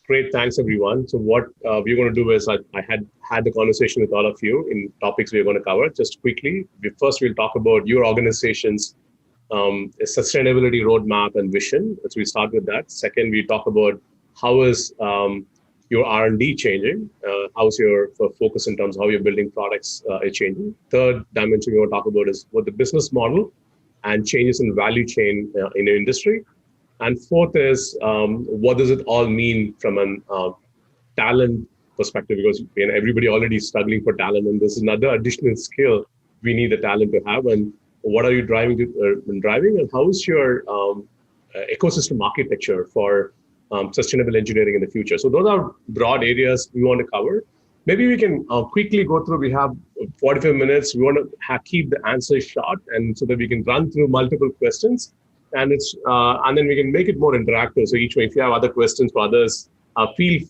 Great, thanks everyone. So what we're going to do is I had the conversation with all of you in topics we're going to cover. Just quickly, we'll talk about your organization's sustainability roadmap and vision. So we start with that. Second, we talk about how is your R&D changing? How's your focus in terms of how you're building products is changing? Third dimension we want to talk about is what the business model and changes in value chain in the industry. And fourth is what does it all mean from an talent perspective? Because everybody already is struggling for talent, and this is another additional skill we need the talent to have. And what are you driving, and how is your ecosystem architecture for sustainable engineering in the future? So those are broad areas we want to cover. Maybe we can quickly go through. We have 45 minutes. We want to keep the answers short, and so that we can run through multiple questions. And and then we can make it more interactive. So each way, if you have other questions for others, feel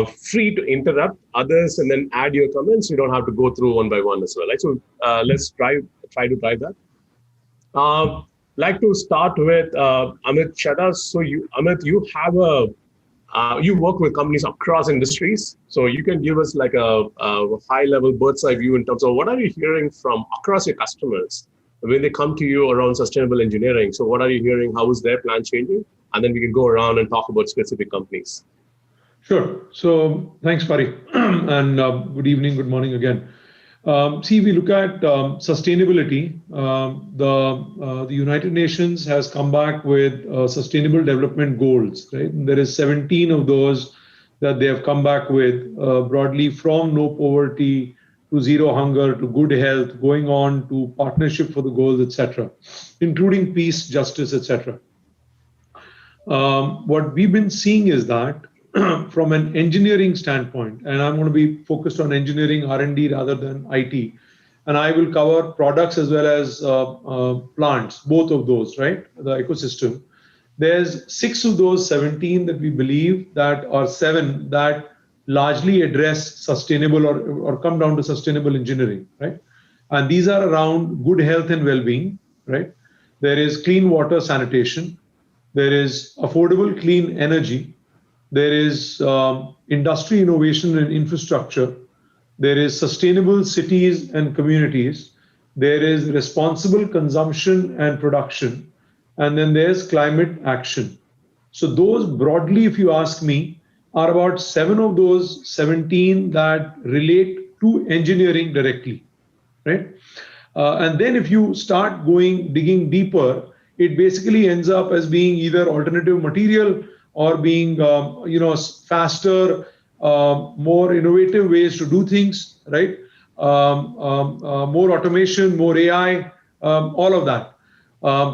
free to interrupt others and then add your comments. You don't have to go through one by one as well. Right? So let's try to drive that. Like to start with Amit Chadha. So Amit, you have you work with companies across industries. So you can give us like a high-level bird's-eye view in terms of what are you hearing from across your customers when they come to you around sustainable engineering. So what are you hearing? How is their plan changing? And then we can go around and talk about specific companies. Sure. So thanks, Pari. And good evening, good morning again. See, we look at sustainability. The United Nations has come back with sustainable development goals, right? And there is 17 of those that they have come back with broadly, from no poverty to zero hunger, to good health, going on to partnership for the goals, etc., including peace, justice, etc. What we've been seeing is that from an engineering standpoint, and I'm going to be focused on engineering R&D rather than IT, and I will cover products as well as plants, both of those, right? The ecosystem. There's 6 of those 17 that we believe that, or 7 that largely address sustainable or come down to sustainable engineering, right? And these are around good health and well-being, right? There is clean water sanitation. There is affordable clean energy. There is industry innovation and infrastructure. There is sustainable cities and communities. There is responsible consumption and production. And then there's climate action. So those broadly, if you ask me, are about 7 of those 17 that relate to engineering directly, right? And then if you start digging deeper, it basically ends up as being either alternative material or being, faster, more innovative ways to do things, right? More automation, more AI, all of that.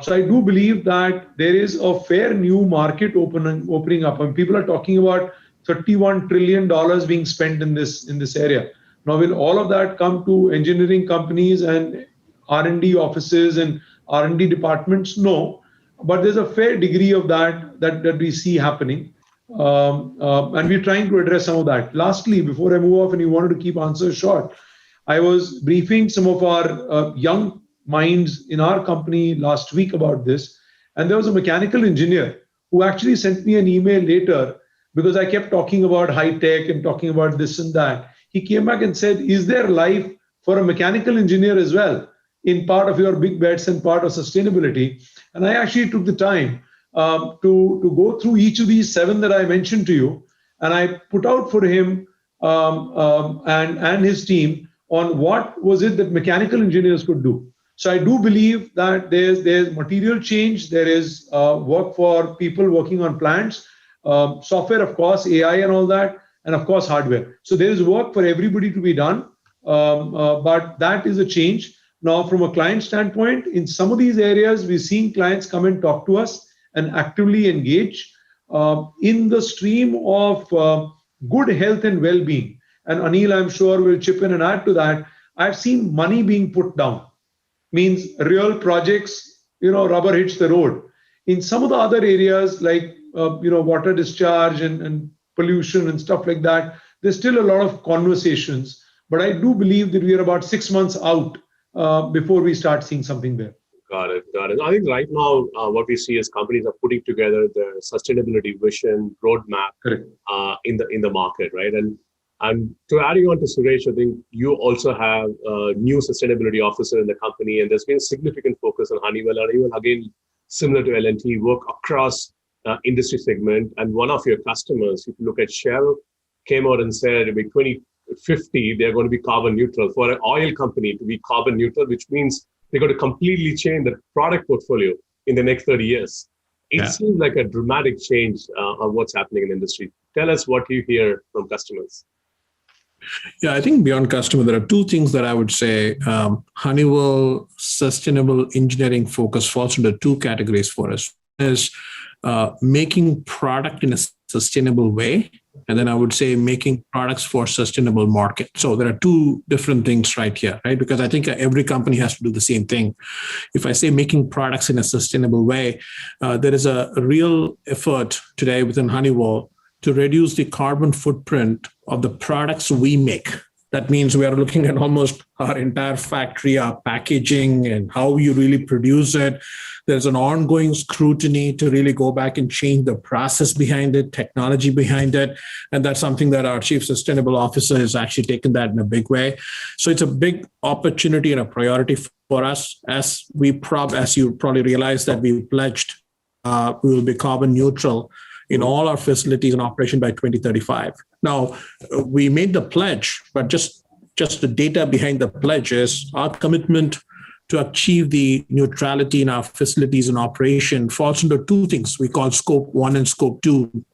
So I do believe that there is a fair new market opening up, and people are talking about $31 trillion being spent in this area. Now, will all of that come to engineering companies and R&D offices and R&D departments? No, but there's a fair degree of that we see happening, and we're trying to address some of that. Lastly, before I move off, and you wanted to keep answers short, I was briefing some of our young minds in our company last week about this, and there was a mechanical engineer who actually sent me an email later because I kept talking about high tech and talking about this and that. He came back and said, is there life for a mechanical engineer as well in part of your big bets and part of sustainability? And I actually took the time to go through each of these 7 that I mentioned to you, and I put out for him and his team on what was it that mechanical engineers could do. So I do believe that there's material change, there is work for people working on plants, software, of course, AI and all that, and of course hardware. So there is work for everybody to be done, but that is a change. Now, from a client standpoint, in some of these areas, we're seeing clients come and talk to us and actively engage in the stream of good health and well-being. And Anil, I'm sure, will chip in and add to that. I've seen money being put down, means real projects, rubber hits the road. In some of the other areas like, water discharge and pollution and stuff like that, there's still a lot of conversations. But I do believe that we are about 6 months out before we start seeing something there. Got it. Got it. I think right now, what we see is companies are putting together their sustainability vision roadmap Correct. In the market, right? And to adding on to Suresh, I think you also have a new sustainability officer in the company, and there's been significant focus on Honeywell. Honeywell, again, similar to L&T, work across industry segment. And one of your customers, if you look at Shell, came out and said by 2050 they're going to be carbon neutral. For an oil company to be carbon neutral, which means they're going to completely change the product portfolio in the next 30 years. It seems like a dramatic change of what's happening in the industry. Tell us what you hear from customers. Yeah, I think beyond customer, there are two things that I would say. Honeywell sustainable engineering focus falls into two categories for us. One is making product in a sustainable way. And then I would say making products for sustainable market. So there are two different things right here, right? Because I think every company has to do the same thing. If I say making products in a sustainable way, there is a real effort today within Honeywell to reduce the carbon footprint of the products we make. That means we are looking at almost our entire factory, our packaging, and how you really produce it. There's an ongoing scrutiny to really go back and change the process behind it, technology behind it. And that's something that our Chief Sustainable Officer has actually taken that in a big way. So it's a big opportunity and a priority for us. As you probably realize that we pledged we will be carbon neutral in all our facilities in operation by 2035. Now, we made the pledge, but just the data behind the pledge is our commitment to achieve the neutrality in our facilities in operation falls into two things we call Scope 1 and Scope 2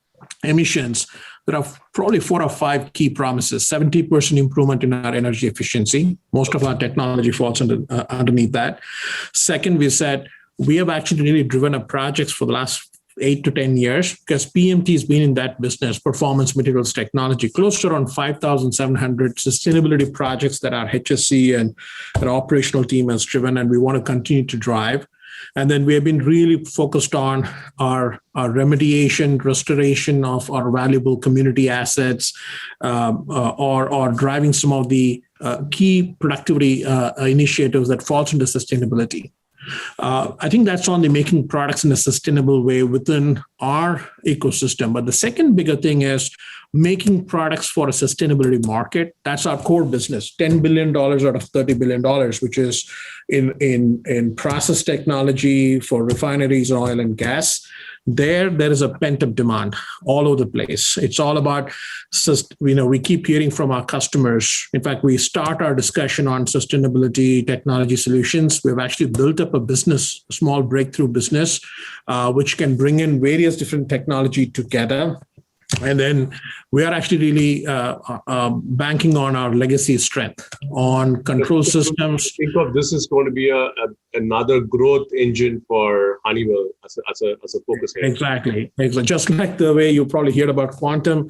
emissions. There are probably 4 or 5 key promises. 70% improvement in our energy efficiency. Most of our technology falls underneath that. Second, we said we have actually really driven up projects for the last 8 to 10 years, because PMT has been in that business, performance materials technology, close to around 5,700 sustainability projects that our HSC and our operational team has driven, and we want to continue to drive. And then we have been really focused on our remediation, restoration of our valuable community assets, or driving some of the key productivity initiatives that falls into sustainability. I think that's on the making products in a sustainable way within our ecosystem. But the second bigger thing is making products for a sustainability market. That's our core business, $10 billion out of $30 billion, which is in process technology for refineries, oil and gas. There is a pent-up demand all over the place. It's all about, we keep hearing from our customers. In fact, we start our discussion on sustainability technology solutions. We've actually built up a small breakthrough business, which can bring in various different technology together. And then we are actually really banking on our legacy strength on control systems. Think of this is going to be another growth engine for Honeywell as a focus area. Exactly. Just like the way you probably heard about quantum,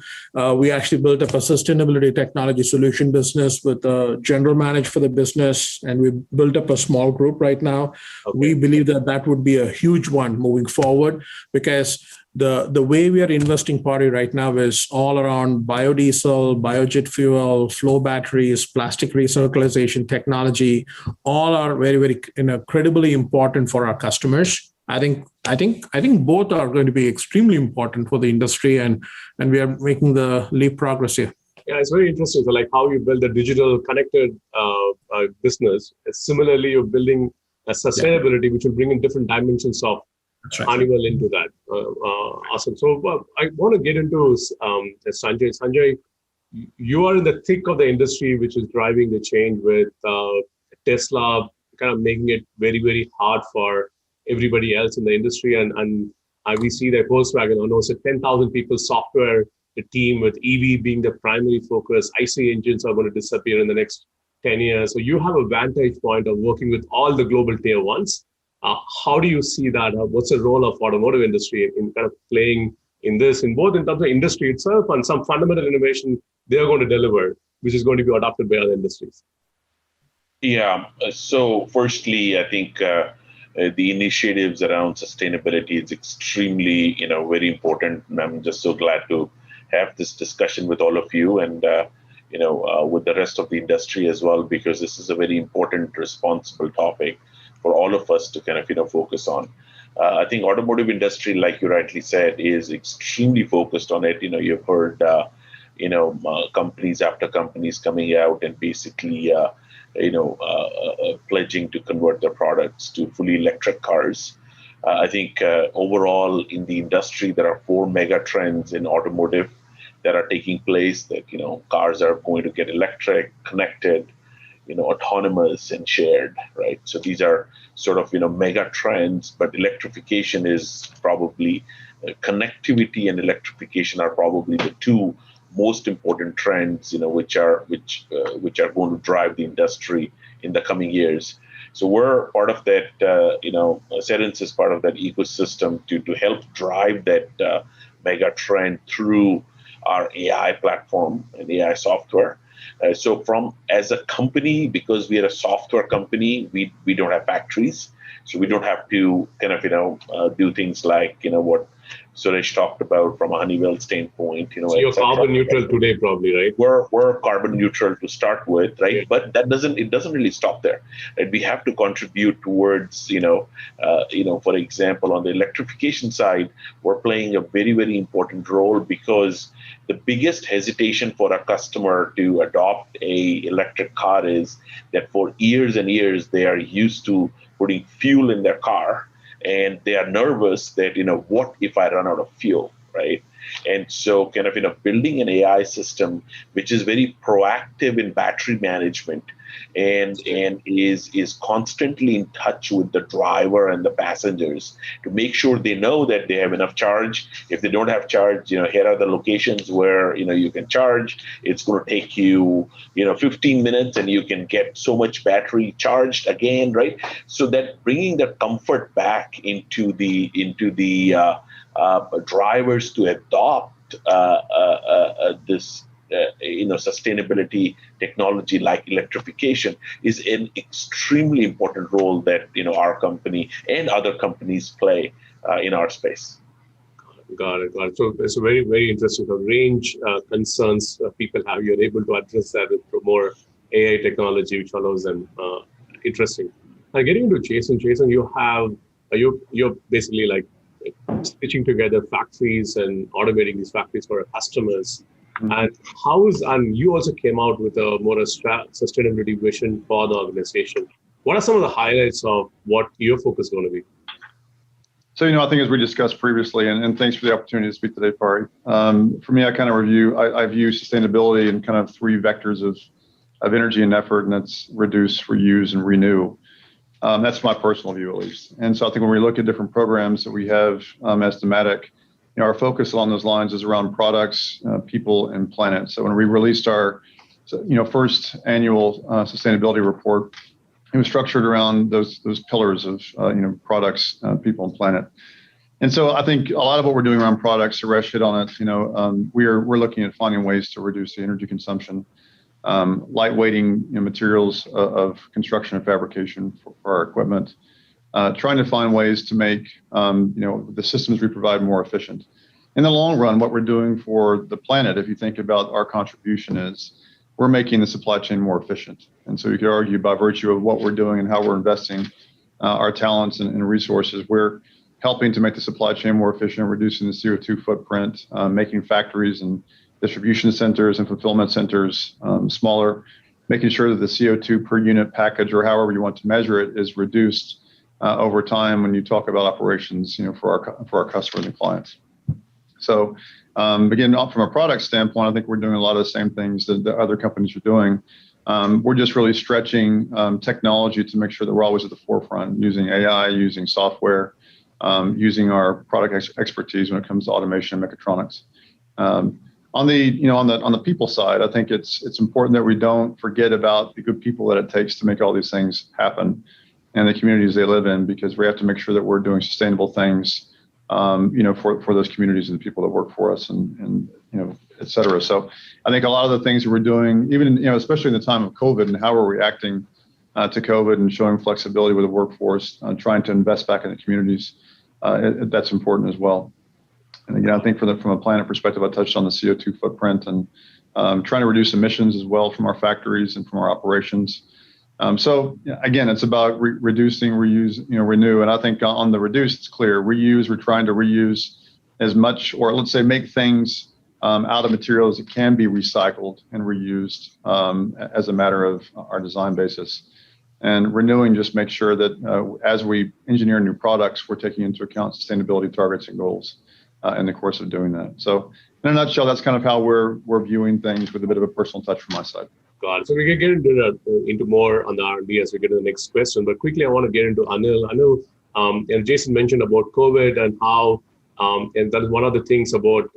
we actually built up a sustainability technology solution business with a general manager for the business, and we built up a small group right now. Okay. We believe that would be a huge one moving forward, because the way we are investing Pari right now is all around biodiesel, biojet fuel, flow batteries, plastic recirculation technology. All are very, very incredibly important for our customers. I think both are going to be extremely important for the industry, and we are making the leap progress here. Yeah, it's very interesting. So, like how you build a digital connected business. Similarly, you're building a sustainability, which will bring in different dimensions of Honeywell into that. Awesome. So I want to get into Sanjay. Sanjay, you are in the thick of the industry, which is driving the change with Tesla, kind of making it very, very hard for everybody else in the industry. And we see that Volkswagen almost 10,000 people software the team, with EV being the primary focus. IC engines are going to disappear in the next 10 years. So you have a vantage point of working with all the global tier ones. How do you see that? What's the role of automotive industry in kind of playing in this, in both in terms of industry itself and some fundamental innovation they're going to deliver, which is going to be adopted by other industries? Yeah. So firstly, I think the initiatives around sustainability is extremely, very important. And I'm just so glad to have this discussion with all of you and, with the rest of the industry as well, because this is a very important, responsible topic. for all of us to kind of focus on. I think automotive industry, like you rightly said, is extremely focused on it. You've heard companies after companies coming out and basically pledging to convert their products to fully electric cars. I think overall in the industry, there are 4 mega trends in automotive that are taking place. That cars are going to get electric, connected, autonomous, and shared. Right. So these are sort of mega trends. But electrification is probably connectivity and electrification are probably the 2 most important trends, which are going to drive the industry in the coming years. So we're part of that. Cerence is part of that ecosystem to help drive that mega trend through our AI platform and AI software. So as a company, because we are a software company, we don't have factories, so we don't have to kind of do things like what Suresh talked about from a Honeywell standpoint. So you're carbon neutral today, probably, right? We're carbon neutral to start with, right? Yeah. But it doesn't really stop there. Right? We have to contribute towards, for example, on the electrification side, we're playing a very, very important role, because the biggest hesitation for a customer to adopt a electric car is that for years and years they are used to putting fuel in their car. And they are nervous that, what if I run out of fuel, right? And so kind of, building an AI system, which is very proactive in battery management and is constantly in touch with the driver and the passengers to make sure they know that they have enough charge. If they don't have charge, here are the locations where, you can charge. It's going to take you, 15 minutes and you can get so much battery charged again, right? So that bringing the comfort back into the drivers to adopt this sustainability technology like electrification is an extremely important role that our company and other companies play in our space. Got it. So it's a very, very interesting. So range concerns people have, you're able to address that with more AI technology, which allows them. Interesting. Now getting into Jason, you're basically like stitching together factories and automating these factories for our customers. Mm-hmm. And you also came out with a more sustainability vision for the organization. What are some of the highlights of what your focus is going to be? So, I think as we discussed previously, and thanks for the opportunity to speak today, Pari. For me, I kind of I view sustainability in kind of 3 vectors of energy and effort, and that's reduce, reuse, and renew. That's my personal view, at least. And so I think when we look at different programs that we have as Dematic, our focus along those lines is around products, people, and planet. So when we released our first annual sustainability report, it was structured around those pillars of products, people, and planet. And so I think a lot of what we're doing around products, Suresh hit on it. We're looking at finding ways to reduce the energy consumption, lightweighting materials of construction and fabrication for our equipment, trying to find ways to make the systems we provide more efficient. In the long run, what we're doing for the planet, if you think about our contribution, is we're making the supply chain more efficient. And so you could argue by virtue of what we're doing and how we're investing our talents and resources, we're helping to make the supply chain more efficient, reducing the CO2 footprint, making factories and distribution centers and fulfillment centers smaller, making sure that the CO2 per unit package, or however you want to measure it, is reduced over time when you talk about operations, for our customers and clients. So again, from a product standpoint, I think we're doing a lot of the same things that the other companies are doing. We're just really stretching technology to make sure that we're always at the forefront, using AI, using software, using our product expertise when it comes to automation and mechatronics. On the people side, I think it's important that we don't forget about the good people that it takes to make all these things happen and the communities they live in, because we have to make sure that we're doing sustainable things, for those communities and the people that work for us, and et cetera. So I think a lot of the things that we're doing, even especially in the time of COVID, and how we're reacting to COVID and showing flexibility with the workforce, trying to invest back in the communities, that's important as well. And again, I think from a planet perspective, I touched on the CO2 footprint and trying to reduce emissions as well from our factories and from our operations. So again, it's about reducing, reuse, renew. And I think on the reduce, it's clear. Reuse, we're trying to reuse as much, or let's say make things out of materials that can be recycled and reused as a matter of our design basis. And renewing just makes sure that as we engineer new products, we're taking into account sustainability targets and goals in the course of doing that. So in a nutshell, that's kind of how we're viewing things, with a bit of a personal touch from my side. Got it. So we can get into more on the R&D as we get to the next question. But quickly, I want to get into Anil. Anil, and Jason mentioned about COVID and how, and that is one of the things about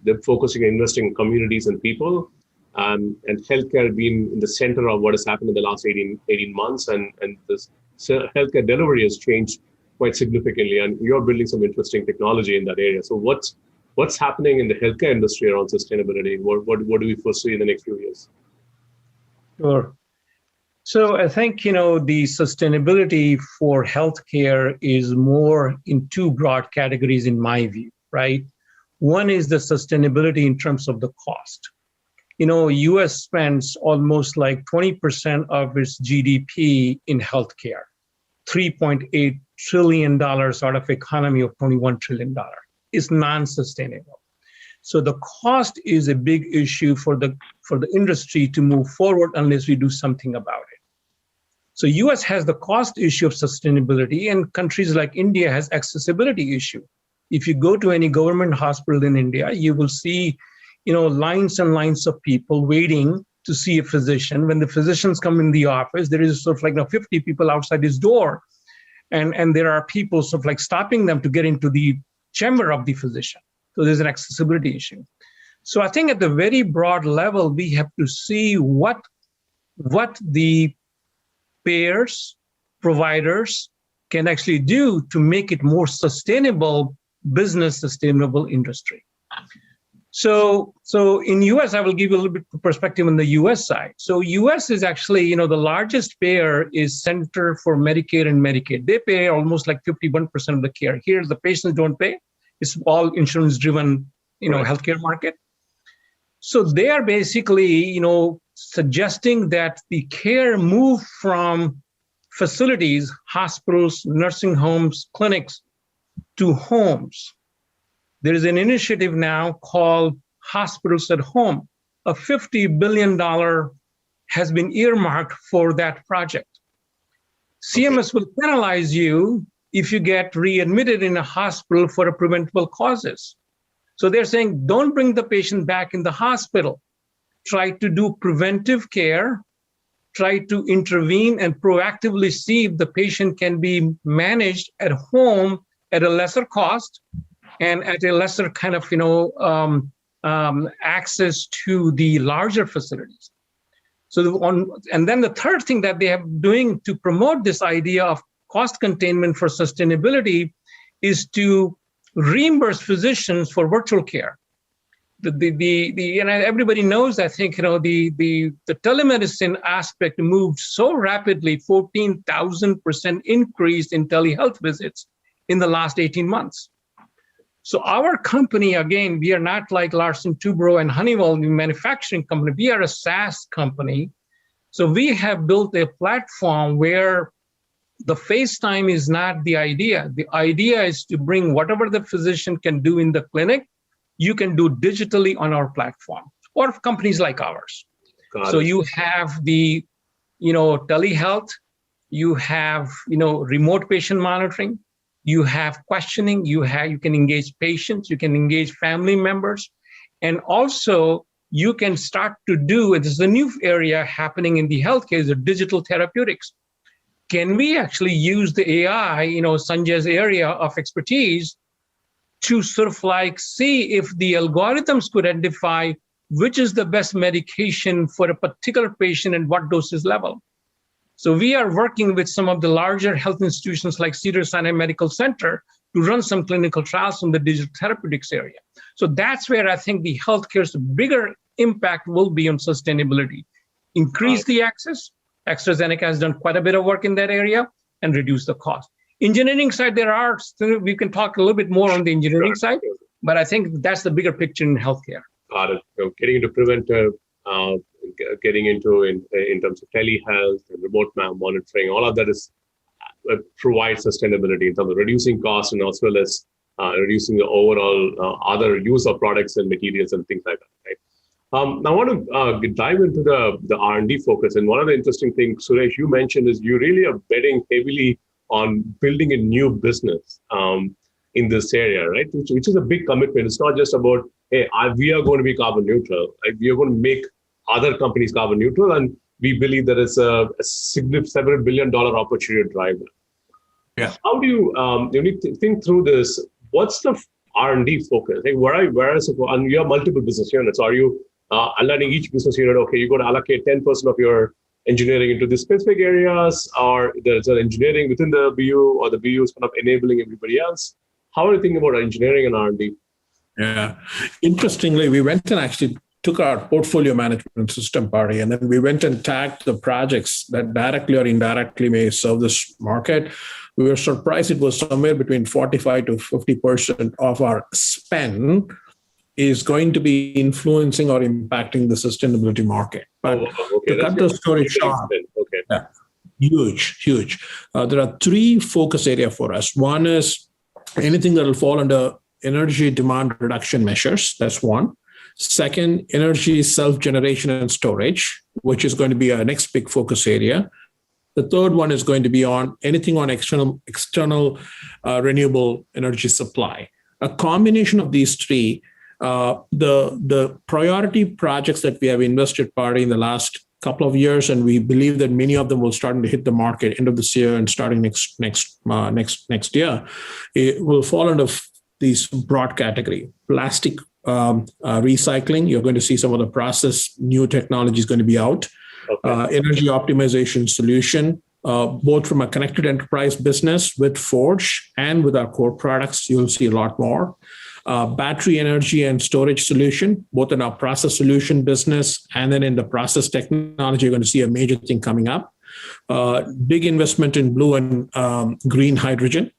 them focusing and investing in communities and people, and healthcare being in the center of what has happened in the last 18 months. And this healthcare delivery has changed quite significantly. And you're building some interesting technology in that area. So what's happening in the healthcare industry around sustainability? What do we foresee in the next few years? Sure. So I think, the sustainability for healthcare is more in two broad categories in my view, right? One is the sustainability in terms of the cost. US spends almost like 20% of its GDP in healthcare, $3.8 trillion out of economy of $21 trillion. Is non-sustainable. So the cost is a big issue for the industry to move forward unless we do something about it. So US has the cost issue of sustainability, and countries like India has accessibility issue. If you go to any government hospital in India, you will see, lines and lines of people waiting to see a physician. When the physicians come in the office, there is sort of like 50 people outside his door, and there are people sort of like stopping them to get into the chamber of the physician. So there's an accessibility issue. So I think at the very broad level, we have to see what the payers, providers can actually do to make it more sustainable business, sustainable industry. So in US, I will give you a little bit of perspective on the US side. So US is actually, the largest payer is Center for Medicare and Medicaid. They pay almost like 51% of the care. Here, the patients don't pay. It's all insurance-driven, Right. Healthcare market. So they are basically, suggesting that the care move from facilities, hospitals, nursing homes, clinics, to homes. There is an initiative now called Hospitals at Home. A $50 billion has been earmarked for that project. CMS will penalize you if you get readmitted in a hospital for a preventable causes. So they're saying, don't bring the patient back in the hospital. Try to do preventive care, try to intervene and proactively see if the patient can be managed at home at a lesser cost and at a lesser kind of, access to the larger facilities. So and then the third thing that they are doing to promote this idea of cost containment for sustainability is to reimburse physicians for virtual care. And everybody knows, I think, the telemedicine aspect moved so rapidly, 14,000% increase in telehealth visits in the last 18 months. So our company, again, we are not like Larsen Toubro and Honeywell, the manufacturing company. We are a SaaS company. So we have built a platform where the FaceTime is not the idea. The idea is to bring whatever the physician can do in the clinic, you can do digitally on our platform, or companies like ours. So you have the, telehealth, you have, remote patient monitoring, you have questioning, you can engage patients, you can engage family members, and also you can start to do, this is a new area happening in the healthcare, the digital therapeutics. Can we actually use the AI, Sanjay's area of expertise, to sort of like see if the algorithms could identify which is the best medication for a particular patient and what dosage level? So we are working with some of the larger health institutions like Cedars-Sinai Medical Center to run some clinical trials in the digital therapeutics area. So that's where I think the healthcare's bigger impact will be on sustainability. Increase the access. AstraZeneca has done quite a bit of work in that area, and reduce the cost. Engineering side, we can talk a little bit more on the engineering side, but I think that's the bigger picture in healthcare. Got it. So getting into preventive getting into in terms of telehealth and remote monitoring. All of that is provides sustainability in terms of reducing costs and as well as reducing the overall other use of products and materials and things like that. Right. Now I want to dive into the R&D focus. And one of the interesting things, Suresh, you mentioned is you really are betting heavily on building a new business in this area, right? Which is a big commitment. It's not just about, hey, we are going to be carbon neutral. Right? We are going to make other companies carbon neutral, and we believe that it's a significant $7 billion opportunity to drive that. Yeah. How do you think through this? What's the R&D focus? Like, where is it? And you have multiple business units. Are you aligning each business unit? Okay, you're going to allocate 10% of your engineering into these specific areas, or there's an engineering within the BU, or the BU is kind of enabling everybody else? How are you thinking about engineering and R&D? Yeah. Interestingly, we went and actually took our portfolio management system, Pari, and then we went and tagged the projects that directly or indirectly may serve this market. We were surprised it was somewhere between 45 to 50% of our spend is going to be influencing or impacting the sustainability market. But to cut the story short, yeah, huge. There are three focus areas for us. One is anything that will fall under energy demand reduction measures. That's one. Second, energy self-generation and storage, which is going to be our next big focus area. The third one is going to be on anything on external renewable energy supply. A combination of these three, the priority projects that we have invested, Pari, in the last couple of years, and we believe that many of them will start to hit the market end of this year and starting next year, it will fall under these broad category. Plastic recycling, you're going to see some of the process, new technology is going to be out. Okay. Energy optimization solution, both from a connected enterprise business with Forge and with our core products, you'll see a lot more. Battery energy and storage solution, both in our process solution business and then in the process technology, you're going to see a major thing coming up. Big investment in blue and green hydrogen.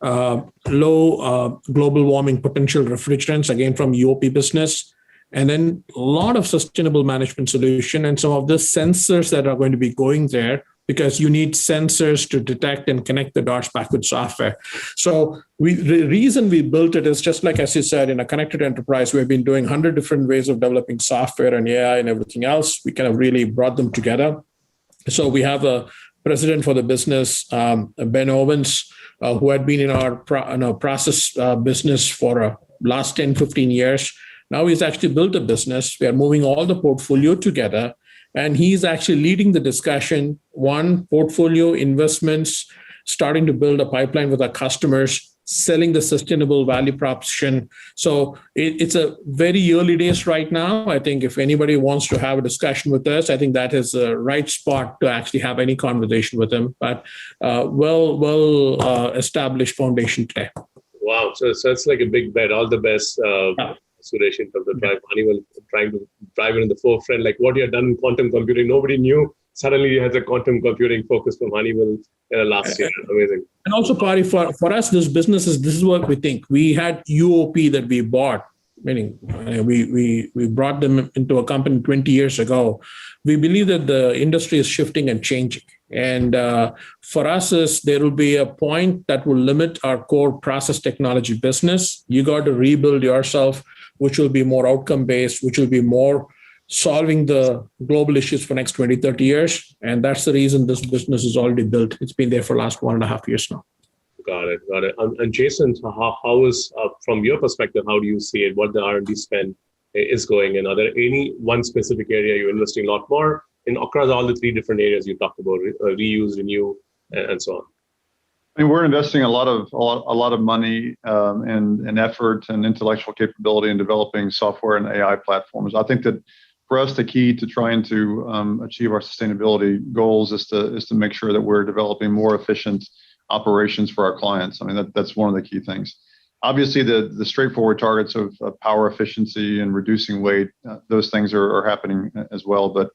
Low global warming potential refrigerants, again from UOP business, and then a lot of sustainable management solution and some of the sensors that are going to be going there because you need sensors to detect and connect the dots back with software. So the reason we built it is just like, as you said, in a connected enterprise, we've been doing 100 different ways of developing software and AI and everything else. We kind of really brought them together. So we have a president for the business, Ben Owens, who had been in our process business for last 10, 15 years. Now he's actually built a business. We are moving all the portfolio together, and he's actually leading the discussion, one, portfolio investments, starting to build a pipeline with our customers, selling the sustainable value proposition. So it's a very early days right now. I think if anybody wants to have a discussion with us, I think that is the right spot to actually have any conversation with them. But well established foundation today. Wow. So it's like a big bet. All the best, Suresh, in terms of Honeywell trying to drive it in the forefront. Like what you have done in quantum computing, nobody knew. Suddenly you had a quantum computing focus from Honeywell last year. Amazing. And also, Pari, for us, this is what we think. We had UOP that we bought, meaning we brought them into a company 20 years ago. We believe that the industry is shifting and changing. And for us, there will be a point that will limit our core process technology business. You got to rebuild yourself, which will be more outcome-based, which will be more solving the global issues for next 20, 30 years. And that's the reason this business is already built. It's been there for the last 1.5 years now. Got it. And Jason, how is, from your perspective, how do you see it? What the R&D spend is going in? Are there any one specific area you're investing a lot more in across all the three different areas you talked about, reuse, renew, and so on? I mean, we're investing a lot of money and effort and intellectual capability in developing software and AI platforms. I think that for us, the key to trying to achieve our sustainability goals is to make sure that we're developing more efficient operations for our clients. I mean, that's one of the key things. Obviously, the straightforward targets of power efficiency and reducing weight, those things are happening as well. But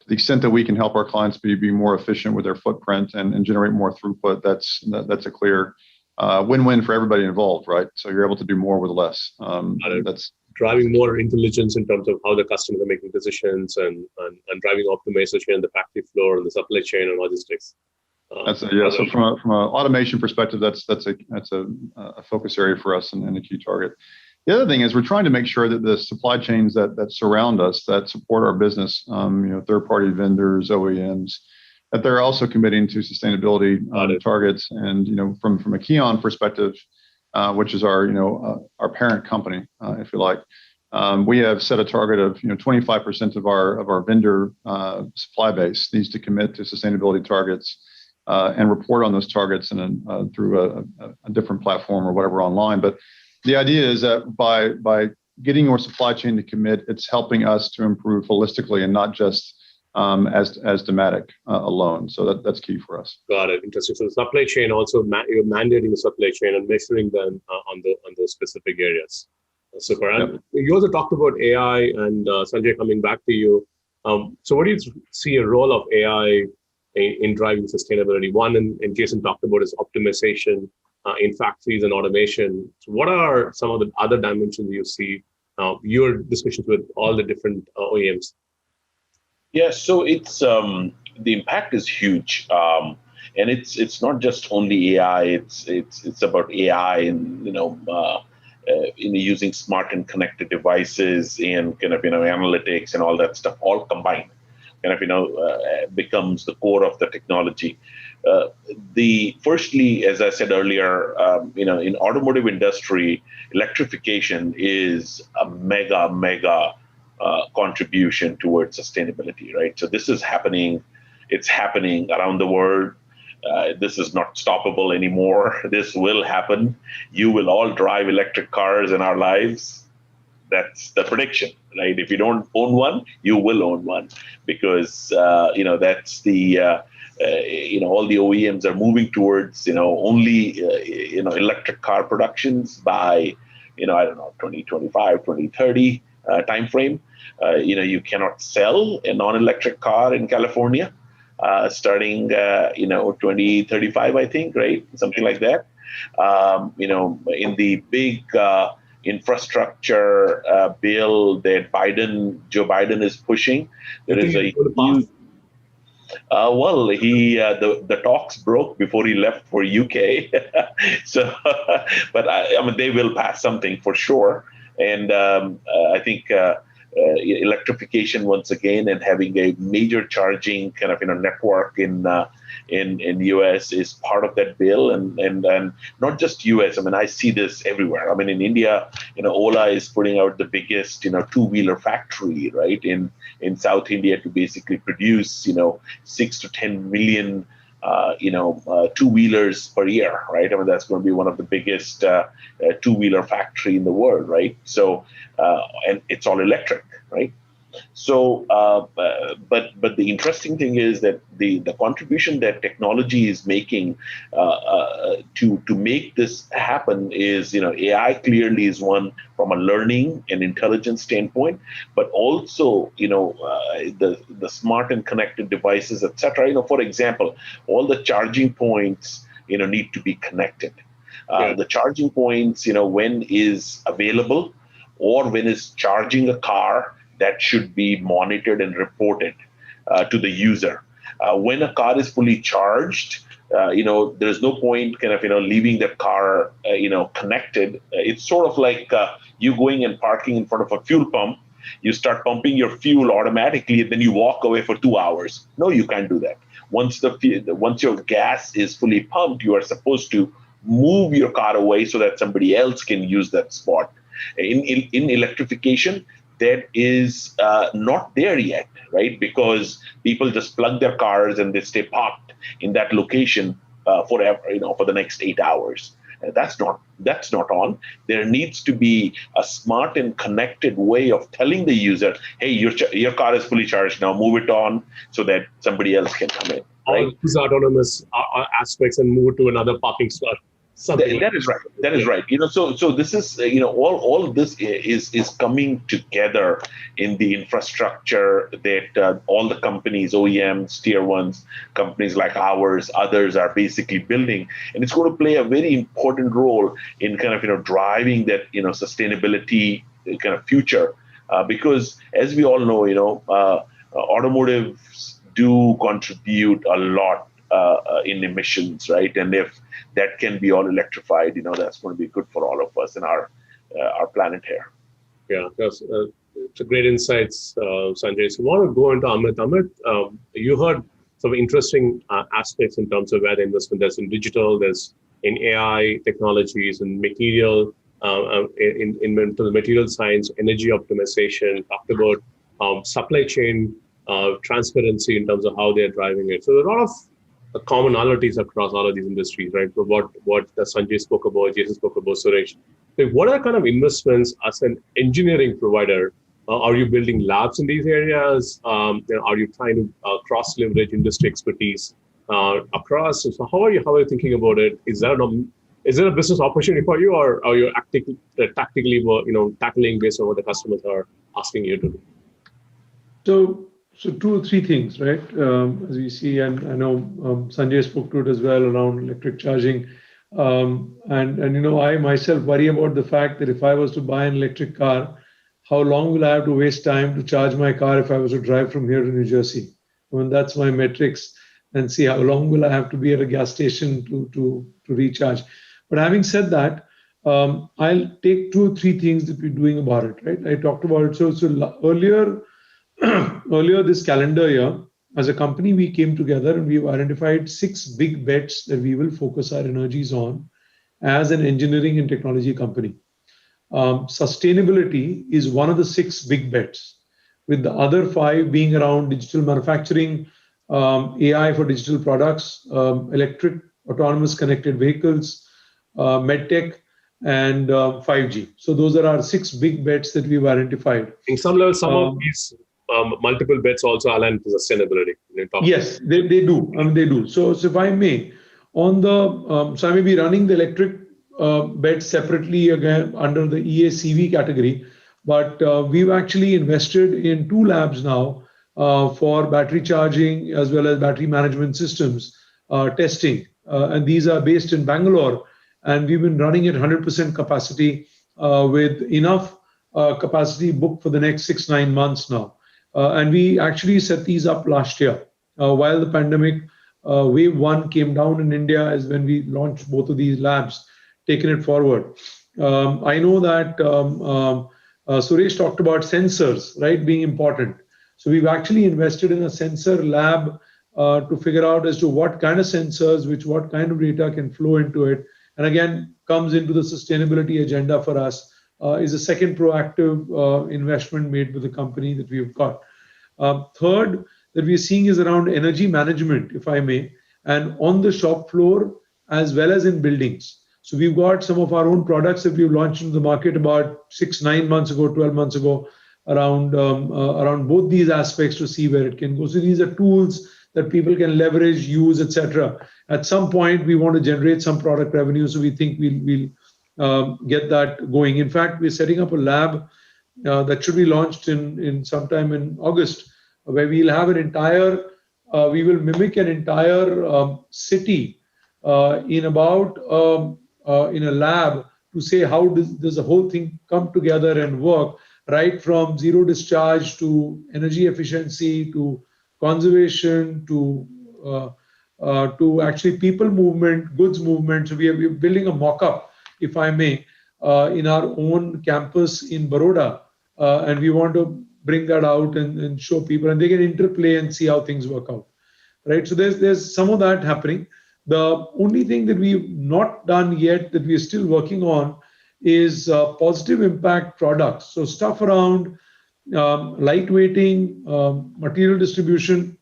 to the extent that we can help our clients be more efficient with their footprint and generate more throughput, that's a clear win-win for everybody involved, right? So you're able to do more with less. That's driving more intelligence in terms of how the customers are making decisions and driving optimization in the factory floor and the supply chain and logistics. So from an automation perspective, that's a focus area for us and a key target. The other thing is we're trying to make sure that the supply chains that surround us, that support our business, third-party vendors, OEMs, that they're also committing to sustainability targets. And from a Kion perspective, which is our parent company, if you like, we have set a target of 25% of our vendor supply base needs to commit to sustainability targets and report on those targets and through a different platform or whatever online. But the idea is that by getting your supply chain to commit, it's helping us to improve holistically and not just as Dematic alone. So that's key for us. Got it. Interesting. So the supply chain also, you're mandating the supply chain and measuring them on those specific areas. Super. And you also talked about AI and Sanjay, coming back to you. So what do you see a role of AI in driving sustainability? One, and Jason talked about, is optimization in factories and automation. So what are some of the other dimensions you see, your discussions with all the different OEMs? Yeah, so it's the impact is huge, and it's not just only AI. It's about AI and using smart and connected devices and analytics and all that stuff all combined. Becomes the core of the technology. Firstly, as I said earlier, in automotive industry, electrification is a mega contribution towards sustainability, right? So this is happening. It's happening around the world. This is not stoppable anymore. This will happen. You will all drive electric cars in our lives. That's the prediction, right? If you don't own one, you will own one, because that's the all the OEMs are moving towards only electric car productions by 2025, 2030 timeframe. You cannot sell a non-electric car in California starting 2035, I think, right? Something like that. In the big infrastructure bill that Joe Biden is pushing, there is a huge. The talks broke before he left for UK. So, but they will pass something for sure. And I think electrification once again, and having a major charging network in US is part of that bill, and not just US. I see this everywhere. In India, Ola is putting out the biggest two-wheeler factory, right, in South India to basically produce 6 to 10 million two-wheelers per year, right? That's going to be one of the biggest two-wheeler factory in the world, right? So, and it's all electric, right? So, but the interesting thing is that the contribution that technology is making to make this happen is, AI clearly is one from a learning and intelligence standpoint, but also, the smart and connected devices, etc. For example, all the charging points, need to be connected. The charging points, when is available or when is charging a car, that should be monitored and reported to the user. When a car is fully charged, there's no point leaving the car, connected. It's sort of like you going and parking in front of a fuel pump. You start pumping your fuel automatically, and then you walk away for 2 hours. No, you can't do that. Once your gas is fully pumped, you are supposed to move your car away so that somebody else can use that spot. In electrification, that is not there yet, right? Because people just plug their cars and they stay parked in that location forever, for the next 8 hours. That's not on. There needs to be a smart and connected way of telling the user, hey, your car is fully charged now, move it on so that somebody else can come in. Right? All these autonomous aspects and move to another parking slot. That is right. That is right. So this is all of this is coming together in the infrastructure that all the companies, OEMs, tier ones, companies like ours, others are basically building, and it's going to play a very important role in driving that sustainability kind of future, because as we all know, automotives do contribute a lot in emissions, right? And if that can be all electrified, that's going to be good for all of us and our planet here. Yeah, that's it's a great insights, Sanjay. So I want to go into Amit. Amit, you heard some interesting aspects in terms of where the investment. There's in digital, there's in AI technologies, and material, into the material science, energy optimization. Talked about supply chain transparency in terms of how they're driving it. So there are a lot of commonalities across all of these industries, right? But what Sanjay spoke about, Jason spoke about, Suresh. So what are the kind of investments as an engineering provider? Are you building labs in these areas? Are you trying to cross leverage industry expertise across? So how are you thinking about it? Is there a business opportunity for you, or are you tactically tackling based on what the customers are asking you to do? So 2 or 3 things, right? As we see, and I know Sanjay spoke to it as well around electric charging. And I myself worry about the fact that if I was to buy an electric car, how long will I have to waste time to charge my car if I was to drive from here to New Jersey? I mean, that's my metrics, and see how long will I have to be at a gas station to recharge. But having said that, I'll take 2 or 3 things that we're doing about it, right? I talked about it. So earlier this calendar year, as a company, we came together and we've identified 6 big bets that we will focus our energies on as an engineering and technology company. Sustainability is one of the 6 big bets, with the other 5 being around digital manufacturing, AI for digital products, electric autonomous connected vehicles, medtech, and 5G. So those are our 6 big bets that we've identified. In some level, some of these multiple bets also align to sustainability. Yes, they do. I mean, they do. So if I may, so I may be running the electric bets separately again under the EACV category, but we've actually invested in 2 labs now for battery charging as well as battery management systems testing, and these are based in Bangalore, and we've been running at 100% capacity with enough capacity booked for the next 6-9 months now. And we actually set these up last year while the pandemic wave 1 came down in India, is when we launched both of these labs, taken it forward. I know that Suresh talked about sensors, right, being important. So we've actually invested in a sensor lab to figure out as to what kind of sensors, what kind of data can flow into it. And again, comes into the sustainability agenda for us, is a second proactive investment made with the company that we've got. Third that we're seeing is around energy management, if I may, and on the shop floor as well as in buildings. So we've got some of our own products that we've launched into the market about 6-9 months ago, 12 months ago, around both these aspects to see where it can go. So these are tools that people can leverage, use, etc. At some point, we want to generate some product revenue, so we think we'll get that going. In fact, we're setting up a lab that should be launched in sometime in August, where we'll have we will mimic an entire city in a lab to say how does the whole thing come together and work, right from zero discharge to energy efficiency to conservation to actually people movement, goods movement. So we're building a mock-up, if I may, in our own campus in Baroda, and we want to bring that out and show people, and they can interplay and see how things work out, right? So there's some of that happening. The only thing that we've not done yet that we're still working on is positive impact products. So stuff around lightweighting, material distribution.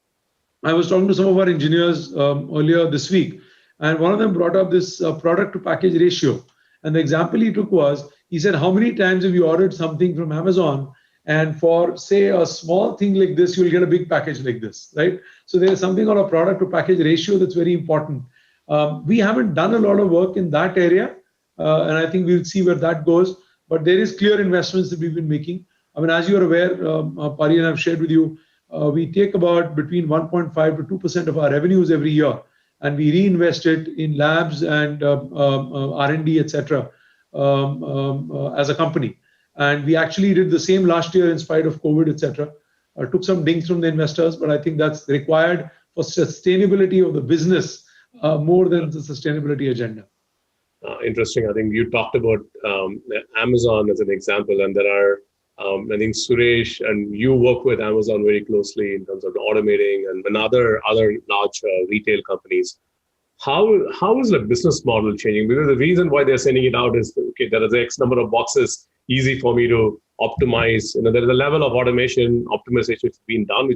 I was talking to some of our engineers earlier this week, and one of them brought up this product to package ratio. And the example he took was, he said, how many times have you ordered something from Amazon, and for say a small thing like this, you'll get a big package like this, right? So there's something on a product to package ratio that's very important. We haven't done a lot of work in that area, and I think we'll see where that goes. But there is clear investments that we've been making. I mean, as you're aware, Pari and I've shared with you, we take about between 1.5 to 2% of our revenues every year, and we reinvest it in labs and R&D, etc. As a company. And we actually did the same last year in spite of COVID, etc. Took some dings from the investors, but I think that's required for sustainability of the business more than the sustainability agenda. Interesting. I think you talked about Amazon as an example, and there are, I think Suresh and you work with Amazon very closely in terms of automating and other large retail companies. How is the business model changing? Because the reason why they're sending it out is, okay, there is X number of boxes, easy for me to optimize. There is a level of optimization which is being done,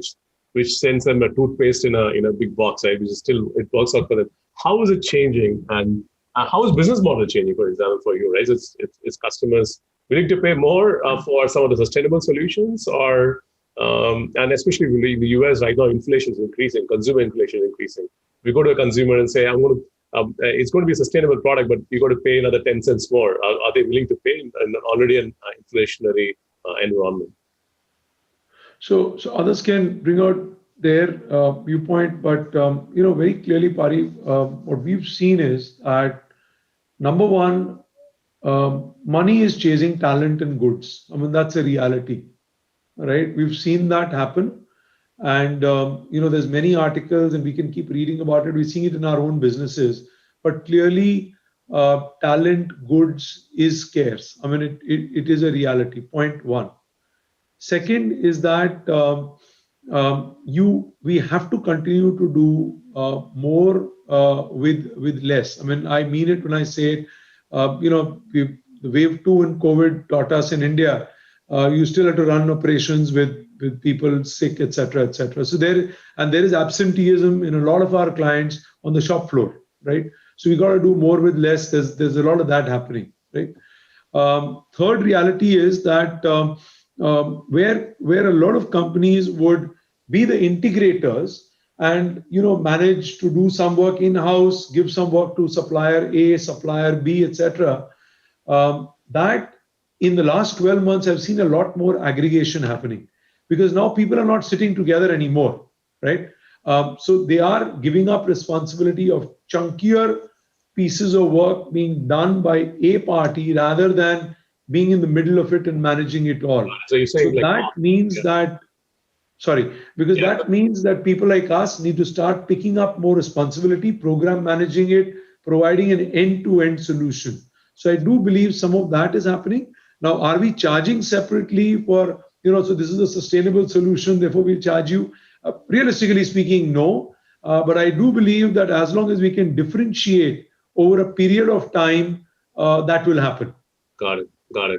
which sends them a toothpaste in a big box, right? Which is still, it works out for them. How is it changing? And how is business model changing, for example, for you, right? Is customers willing to pay more for some of the sustainable solutions, or and especially in the US right now, inflation is increasing, consumer inflation is increasing. We go to a consumer and say, it's going to be a sustainable product, but you got to pay another 10 cents more. Are they willing to pay in already an inflationary environment? So others can bring out their viewpoint, but very clearly, Pari, what we've seen is that number one, money is chasing talent and goods. I mean, that's a reality, right? We've seen that happen. And, there's many articles and we can keep reading about it. We're seeing it in our own businesses, but clearly talent, goods is scarce. I mean, it is a reality, point one. Second is that we have to continue to do more with less. I mean, I mean it when I say, the wave 2 in COVID taught us in India, you still have to run operations with people sick, etc., etc. So there is absenteeism in a lot of our clients on the shop floor, right? So we got to do more with less. There's a lot of that happening, right? Third reality is that where a lot of companies would be the integrators and manage to do some work in-house, give some work to supplier A, supplier B, etc. That in the last 12 months, I've seen a lot more aggregation happening because now people are not sitting together anymore, right? So they are giving up responsibility of chunkier pieces of work being done by a party rather than being in the middle of it and managing it all. So you're saying that means that means that people like us need to start picking up more responsibility, program managing it, providing an end-to-end solution. So I do believe some of that is happening. Now, are we charging separately for, so this is a sustainable solution, therefore we'll charge you? Realistically speaking, no. But I do believe that as long as we can differentiate over a period of time, that will happen. Got it.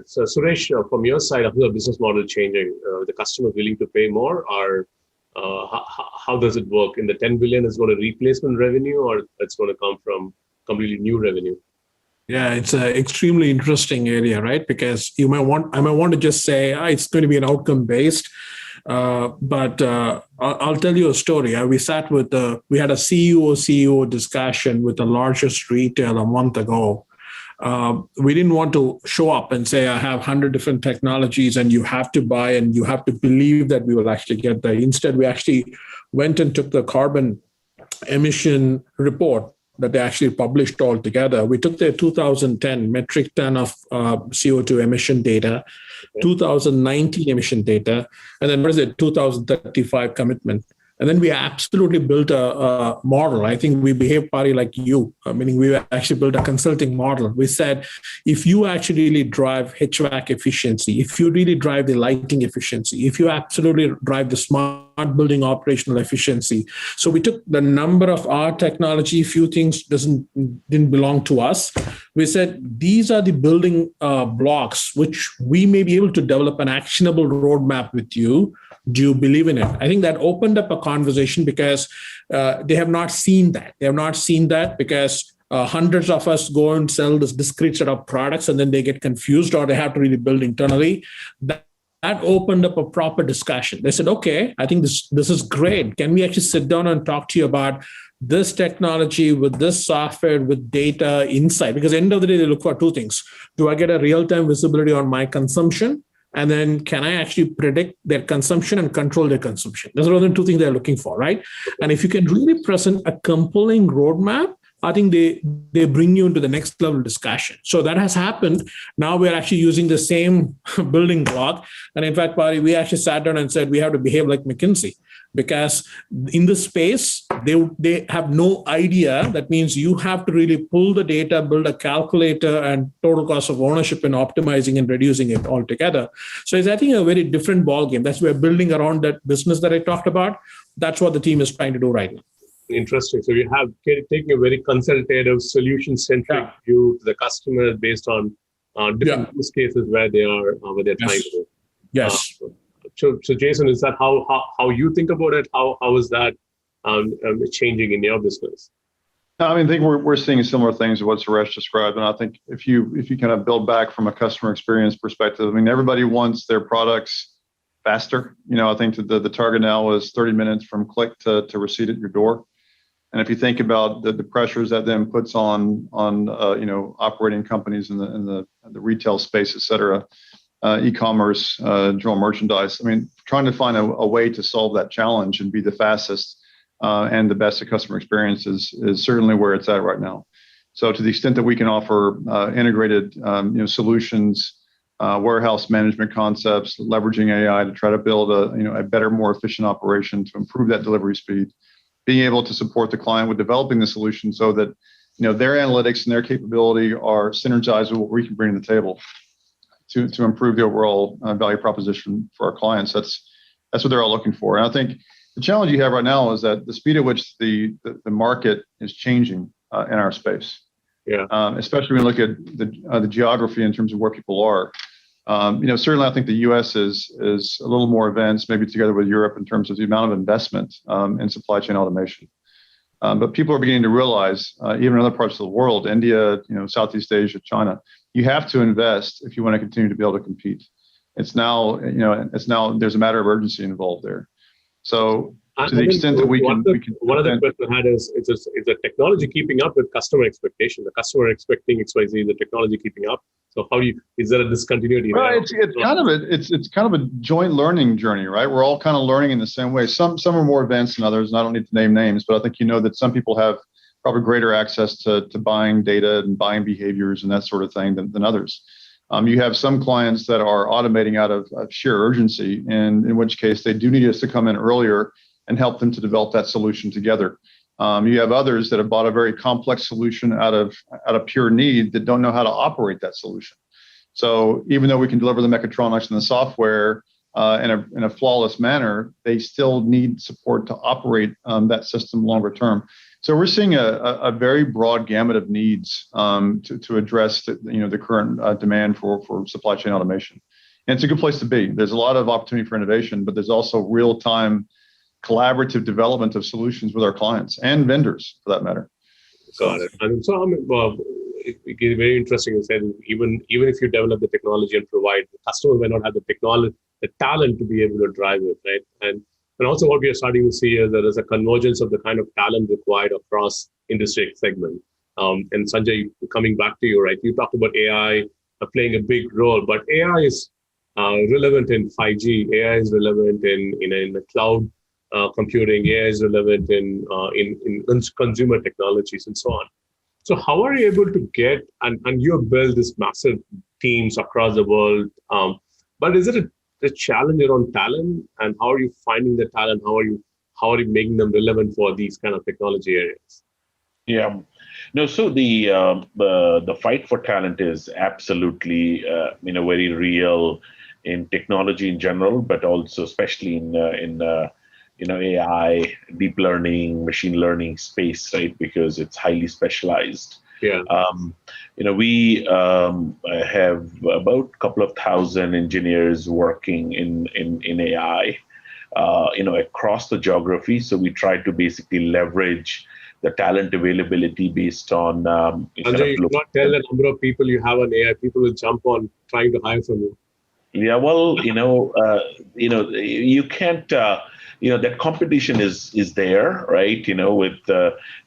So Suresh, from your side, how is the business model changing? The customer willing to pay more, or how does it work? In the 10 billion, is it going to replacement revenue, or it's going to come from completely new revenue? Yeah, it's an extremely interesting area, right? Because I might want to just say it's going to be an outcome based. But I'll tell you a story. We had a CEO discussion with the largest retailer a month ago. We didn't want to show up and say, I have 100 different technologies and you have to buy and you have to believe that we will actually get there. Instead, we actually went and took the carbon emission report that they actually published all together. We took their 2010 metric ton of CO2 emission data, 2019 emission data, and then what is it, 2035 commitment. And then we absolutely built a model. I think we behaved, Pari, like you, meaning we actually built a consulting model. We said, if you actually really drive HVAC efficiency, if you really drive the lighting efficiency, if you absolutely drive the smart building operational efficiency. So we took the number of our technology, few things didn't belong to us. We said, these are the building blocks, which we may be able to develop an actionable roadmap with you. Do you believe in it? I think that opened up a conversation because they have not seen that. They have not seen that because hundreds of us go and sell this discrete set of products and then they get confused or they have to really build internally. That opened up a proper discussion. They said, okay, I think this is great. Can we actually sit down and talk to you about this technology with this software, with data insight? Because at the end of the day, they look for two things. Do I get a real-time visibility on my consumption? And then can I actually predict their consumption and control their consumption? Those are the two things they're looking for, right? And if you can really present a compelling roadmap, I think they bring you into the next level discussion. So that has happened. Now we're actually using the same building block. And in fact, Pari, we actually sat down and said we have to behave like McKinsey, because in this space, they have no idea. That means you have to really pull the data, build a calculator and total cost of ownership and optimizing and reducing it all together. So it's, I think, a very different ballgame. That's we're building around that business that I talked about. That's what the team is trying to do right now. Interesting. So you have taken a very consultative, solution-centric view to the customer based on different use cases where they're trying to. Yes. So Jason, is that how you think about it? How is that changing in your business? I mean, I think we're seeing similar things to what Suresh described, and I think if you kind of build back from a customer experience perspective, I mean, everybody wants their products faster. I think that the target now is 30 minutes from click to receipt at your door. And if you think about the pressures that then puts on operating companies in the retail space, et cetera, e-commerce, general merchandise, I mean, trying to find a way to solve that challenge and be the fastest and the best at customer experience is certainly where it's at right now. So to the extent that we can offer integrated solutions, warehouse management concepts, leveraging AI to try to build a better, more efficient operation to improve that delivery speed, being able to support the client with developing the solution so that their analytics and their capability are synergized with what we can bring to the table to improve the overall value proposition for our clients. That's what they're all looking for. And I think the challenge you have right now is that the speed at which the market is changing in our space. Yeah. Especially when you look at the geography in terms of where people are. Certainly I think the U.S. is a little more advanced, maybe together with Europe, in terms of the amount of investment in supply chain automation. But people are beginning to realize, even in other parts of the world, India, Southeast Asia, China, you have to invest if you want to continue to be able to compete. It's now there's a matter of urgency involved there. So to the extent that we can. One of the questions I had is the technology keeping up with customer expectation? The customer expecting XYZ, the technology keeping up? So is there a discontinuity? Well, it's kind of a joint learning journey, right? We're all kind of learning in the same way. Some are more advanced than others, and I don't need to name names, but I think that some people have probably greater access to buying data and buying behaviors and that sort of thing than others. You have some clients that are automating out of sheer urgency, and in which case they do need us to come in earlier and help them to develop that solution together. You have others that have bought a very complex solution out of pure need that don't know how to operate that solution. So even though we can deliver the mechatronics and the software in a flawless manner, they still need support to operate that system longer term. So we're seeing a very broad gamut of needs to address the current demand for supply chain automation. And it's a good place to be. There's a lot of opportunity for innovation, but there's also real-time collaborative development of solutions with our clients and vendors, for that matter. Got it. And so it's very interesting. You said even if you develop the technology and provide, the customer may not have the talent to be able to drive it, right? And also what we are starting to see is there is a convergence of the kind of talent required across industry segment. And Sanjay, coming back to you, right? You talked about AI playing a big role, but AI is relevant in 5G. AI is relevant in the cloud. Computing, AI is relevant in consumer technologies and so on. So how are you able to get, and you have built this massive teams across the world, but is it a challenge around talent, and how are you finding the talent? How are you making them relevant for these kind of technology areas? Yeah, no. So the fight for talent is absolutely very real in technology in general, but also especially in AI, deep learning, machine learning space, right? Because it's highly specialized. Yeah. We have about a couple of thousand engineers working in AI, across the geography. So we try to basically leverage the talent availability based on. Sanjay, you cannot tell the number of people you have on AI. People will jump on trying to hire from you. Yeah, well, you can't. That competition is there, right? With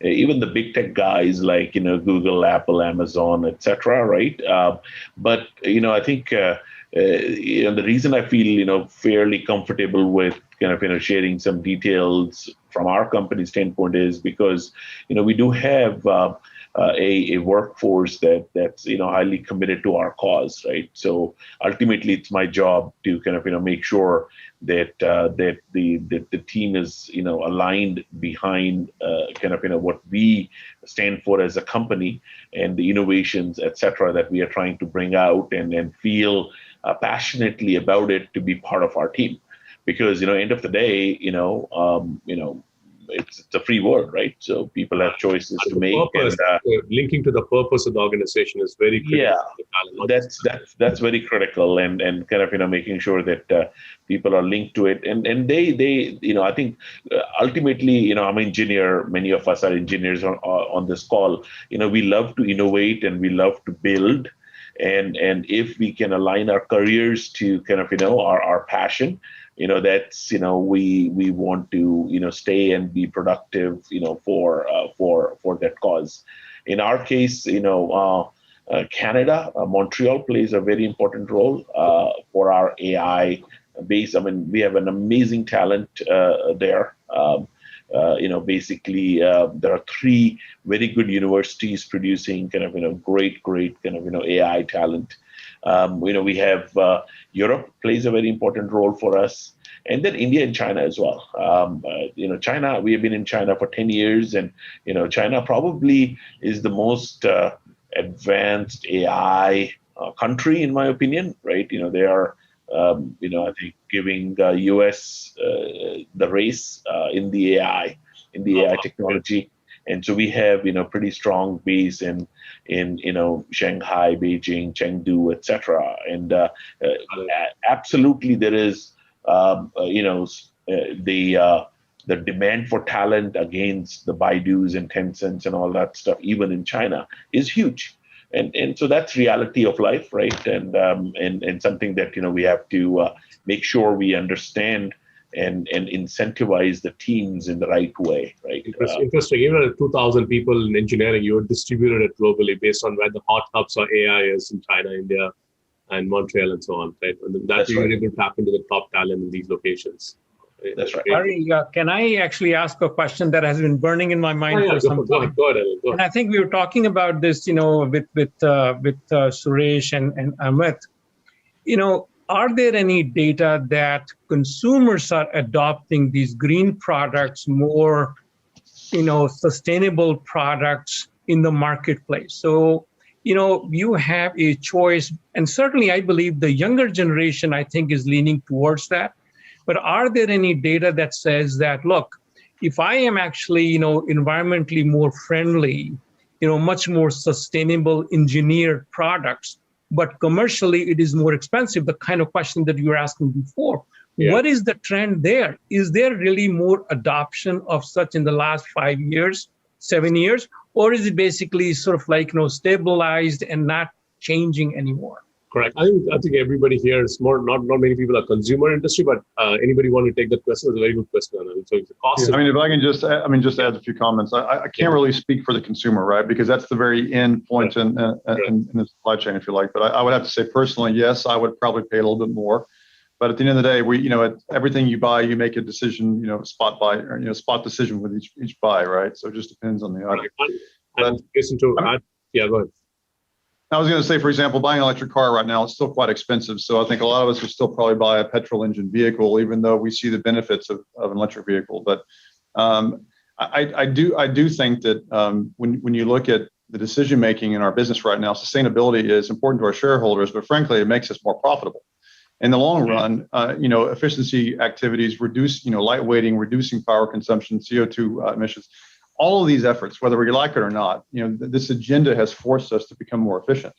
even the big tech guys like Google, Apple, Amazon, etc., right? But I think the reason I feel, fairly comfortable with kind of, sharing some details from our company standpoint is because, we do have a workforce that's highly committed to our cause, right? So ultimately, it's my job to kind of make sure that that the team is aligned behind kind of what we stand for as a company and the innovations, etc., that we are trying to bring out and feel passionately about it to be part of our team, because end of the day, it's a free world, right? So people have choices to make. Purpose, linking to the purpose of the organization is very critical. Yeah, that's very critical, and kind of making sure that people are linked to it, and they I think ultimately I'm an engineer. Many of us are engineers on this call. We love to innovate and we love to build, and if we can align our careers to kind of our passion. That's we want to stay and be productive for that cause. In our case, Canada, Montreal plays a very important role for our AI base. I mean, we have an amazing talent there. Basically, there are 3 very good universities producing kind of great kind of AI talent. We have Europe plays a very important role for us, and then India and China as well. China, we have been in China for 10 years, and China probably is the most advanced AI country, in my opinion. Right? They are, I think, giving the US the race in the AI technology. And so we have, pretty strong base in Shanghai, Beijing, Chengdu, etc. And absolutely, there is, the demand for talent against the Baidus and Tencents and all that stuff, even in China, is huge. And so that's reality of life, right? And something that we have to make sure we understand and incentivize the teams in the right way, right? Interesting. Even at 2,000 people in engineering, you distributed it globally based on where the hot hubs for AI is in China, India, and Montreal, and so on, right? And that's you're able to tap into the top talent in these locations. That's right. Pari, can I actually ask a question that has been burning in my mind for some time? Go ahead. And I think we were talking about this, with Suresh and Amit. Are there any data that consumers are adopting these green products, more, sustainable products in the marketplace? So, you have a choice, and certainly I believe the younger generation, I think, is leaning towards that. But are there any data that says that, look, if I am actually, environmentally more friendly, much more sustainable engineered products, but commercially it is more expensive, the kind of question that you were asking before. Yeah. What is the trend there? Is there really more adoption of such in the last 5 years, 7 years? Or is it basically sort of like, stabilized and not changing anymore? Correct. I think everybody here is more, not many people are consumer industry, but anybody want to take that question? It's a very good question. So it's a cost. If I can just add a few comments. I can't really speak for the consumer, right? Because that's the very end point in the supply chain, if you like. But I would have to say personally, yes, I would probably pay a little bit more. But at the end of the day, everything you buy, you make a decision, spot buy, or spot decision with each buy, right? So it just depends on the item. Yeah, go ahead. I was going to say, for example, buying an electric car right now is still quite expensive. So I think a lot of us would still probably buy a petrol engine vehicle, even though we see the benefits of an electric vehicle. But I do think that when you look at the decision making in our business right now, sustainability is important to our shareholders, but frankly, it makes us more profitable. In the long run, efficiency activities, lightweighting, reducing power consumption, CO2 emissions. All of these efforts, whether we like it or not, this agenda has forced us to become more efficient.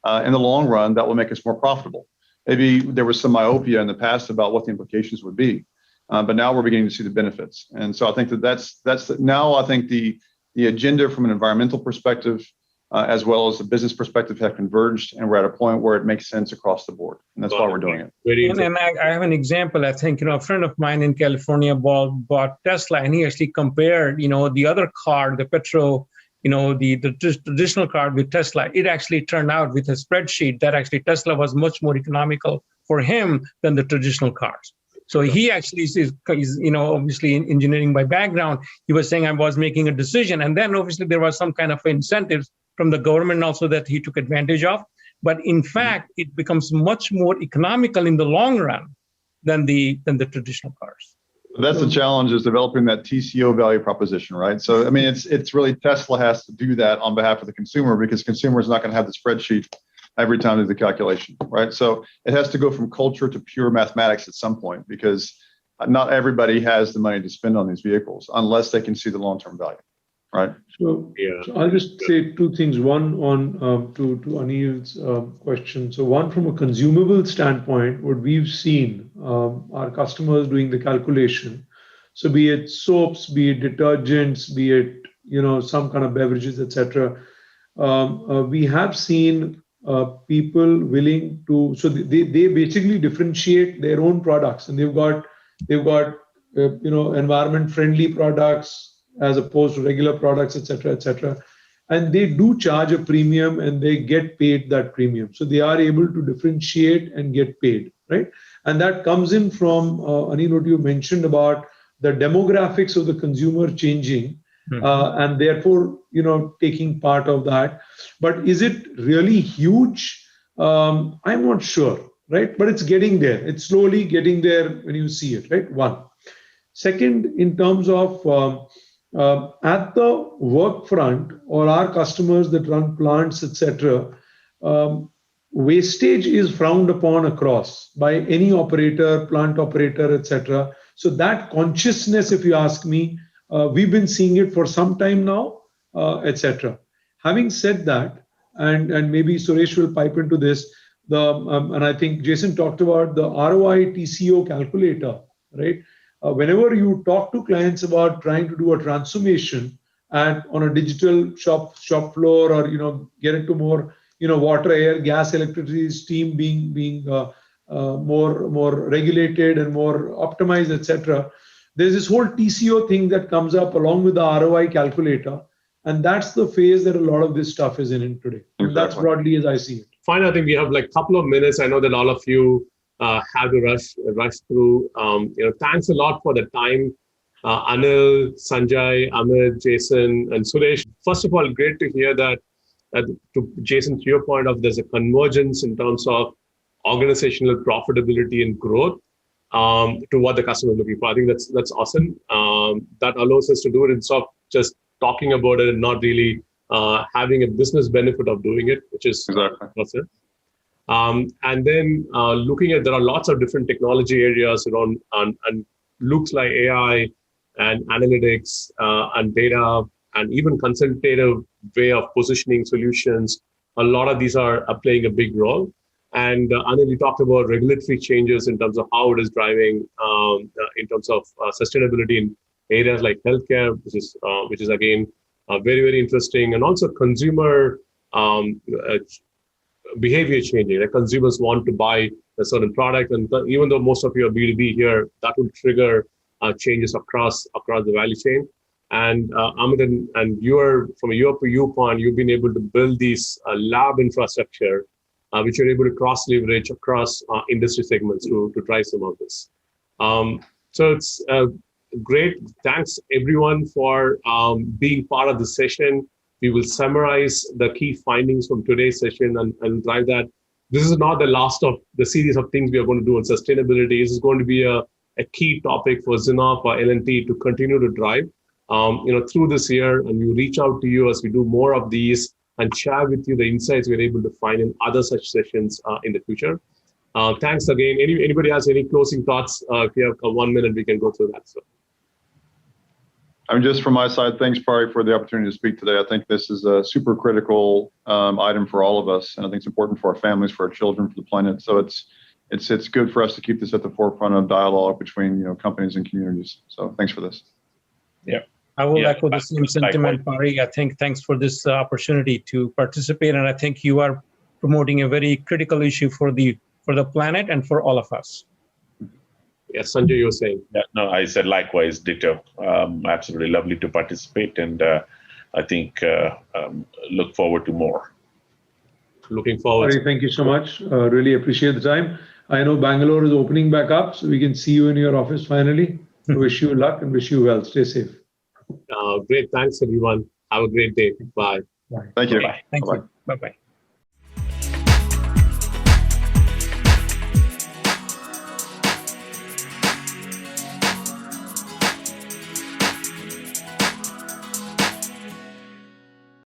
In the long run, that will make us more profitable. Maybe there was some myopia in the past about what the implications would be, but now we're beginning to see the benefits. And so I think that's now I think the agenda from an environmental perspective, as well as the business perspective, have converged, and we're at a point where it makes sense across the board, and that's why we're doing it. And I have an example. I think a friend of mine in California bought Tesla, and he actually compared the other car, the petrol the traditional car with Tesla, it actually turned out with a spreadsheet that actually Tesla was much more economical for him than the traditional cars. So he actually is obviously in engineering by background. He was saying I was making a decision, and then obviously there was some kind of incentives from the government also that he took advantage of. But in fact, it becomes much more economical in the long run than the traditional cars. That's the challenge, is developing that TCO value proposition, right? So, I mean, it's really Tesla has to do that on behalf of the consumer, because the consumer is not going to have the spreadsheet every time they do the calculation, right? So it has to go from culture to pure mathematics at some point, because not everybody has the money to spend on these vehicles unless they can see the long-term value, right? So I'll just say two things. One on to Anil's question. So one, from a consumable standpoint, what we've seen our customers doing the calculation. So be it soaps, be it detergents, be it some kind of beverages, etc. We have seen people willing to. So they basically differentiate their own products, and they've got environment friendly products as opposed to regular products, etc. And they do charge a premium, and they get paid that premium. So they are able to differentiate and get paid, right? And that comes in from Anil, what you mentioned about the demographics of the consumer changing, and therefore taking part of that. But is it really huge? I'm not sure, right? But it's getting there. It's slowly getting there when you see it, right? One. Second, in terms of at the work front, or our customers that run plants, etc., wastage is frowned upon across by any operator, plant operator, etc. So that consciousness, if you ask me, we've been seeing it for some time now, etc. Having said that, and maybe Suresh will pipe into this, and I think Jason talked about the ROI TCO calculator, right? Whenever you talk to clients about trying to do a transformation and on a digital shop floor, or get into more water, air, gas, electricity, steam being more regulated and more optimized, etc. There's this whole TCO thing that comes up along with the ROI calculator, and that's the phase that a lot of this stuff is in today. And that's broadly as I see it. Fine, I think we have like a couple of minutes. I know that all of you have to rush through. Thanks a lot for the time, Anil, Sanjay, Amit, Jason, and Suresh. First of all, great to hear that. To Jason, to your point of there's a convergence in terms of organizational profitability and growth to what the customer is looking for. I think that's awesome. That allows us to do it instead of just talking about it and not really having a business benefit of doing it, which is awesome. And then looking at, there are lots of different technology areas around, and looks like AI and analytics and data, and even consultative way of positioning solutions. A lot of these are playing a big role. And Anil, you talked about regulatory changes in terms of how it is driving in terms of sustainability in areas like healthcare, which is again very, very interesting, and also consumer behavior changing. Like consumers want to buy a certain product, and even though most of you are B2B here, that will trigger changes across the value chain. And Amit, and you're from your viewpoint, you've been able to build these lab infrastructure, which you're able to cross leverage across industry segments to drive some of this. So it's great. Thanks everyone for being part of the session. We will summarize the key findings from today's session and drive that. This is not the last of the series of things we are going to do on sustainability. This is going to be a key topic for Zinnov or L&T to continue to drive through this year, and we reach out to you as we do more of these and share with you the insights we're able to find in other such sessions in the future. Thanks again. Anybody has any closing thoughts? If you have 1 minute, we can go through that. So. I mean, just from my side, thanks, Pari, for the opportunity to speak today. I think this is a super critical item for all of us, and I think it's important for our families, for our children, for the planet. So it's good for us to keep this at the forefront of dialogue between companies and communities. So thanks for this. Yeah, I will echo the same sentiment, Pari. I think thanks for this opportunity to participate, and I think you are promoting a very critical issue for the planet and for all of us. Yes, Sanjay, you were saying. Yeah, no, I said likewise, ditto. Absolutely lovely to participate, and I think look forward to more. Looking forward. Pari, thank you so much. Really appreciate the time. I know Bangalore is opening back up, so we can see you in your office finally. Wish you luck and wish you well. Stay safe. Great. Thanks, everyone. Have a great day. Bye. Bye. Thank you. Bye. Thank you. Bye-bye.